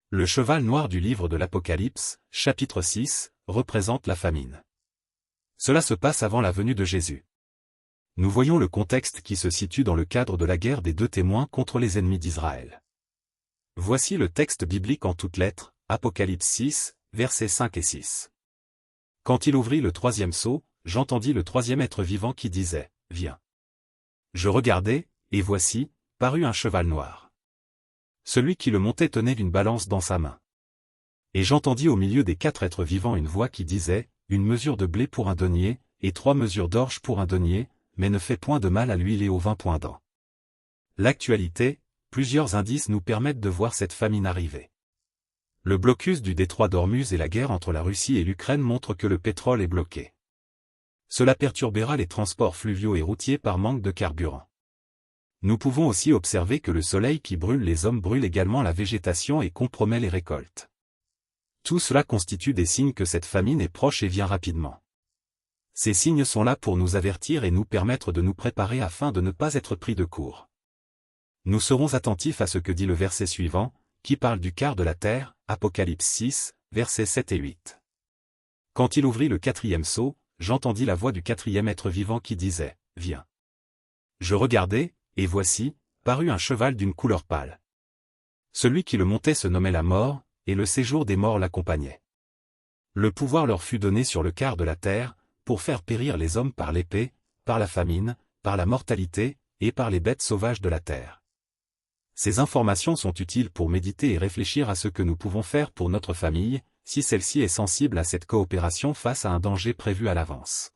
Le cheval noir du livre de l'Apocalypse, chapitre 6, représente la famine. Cela se passe avant la venue de Jésus. Nous voyons le contexte qui se situe dans le cadre de la guerre des deux témoins contre les ennemis d'Israël. Voici le texte biblique en toutes lettres, Apocalypse 6, versets 5 et 6. Quand il ouvrit le troisième sceau, j'entendis le troisième être vivant qui disait, « Viens. » Je regardai, et voici, parut un cheval noir. Celui qui le montait tenait une balance dans sa main. Et j'entendis au milieu des quatre êtres vivants une voix qui disait, « Une mesure de blé pour un denier, et 3 mesures d'orge pour un denier, mais ne fais point de mal à l'huile et au vin point ». L'actualité, plusieurs indices nous permettent de voir cette famine arriver. Le blocus du détroit d'Ormuz et la guerre entre la Russie et l'Ukraine montrent que le pétrole est bloqué. Cela perturbera les transports fluviaux et routiers par manque de carburant. Nous pouvons aussi observer que le soleil qui brûle les hommes brûle également la végétation et compromet les récoltes. Tout cela constitue des signes que cette famine est proche et vient rapidement. Ces signes sont là pour nous avertir et nous permettre de nous préparer afin de ne pas être pris de court. Nous serons attentifs à ce que dit le verset suivant, qui parle du quart de la terre, Apocalypse 6, versets 7 et 8. Quand il ouvrit le quatrième sceau, j'entendis la voix du quatrième être vivant qui disait, « Viens. » Je regardai, et voici, parut un cheval d'une couleur pâle. Celui qui le montait se nommait la mort, et le séjour des morts l'accompagnait. Le pouvoir leur fut donné sur le quart de la terre, pour faire périr les hommes par l'épée, par la famine, par la mortalité, et par les bêtes sauvages de la terre. Ces informations sont utiles pour méditer et réfléchir à ce que nous pouvons faire pour notre famille, si celle-ci est sensible à cette coopération face à un danger prévu à l'avance.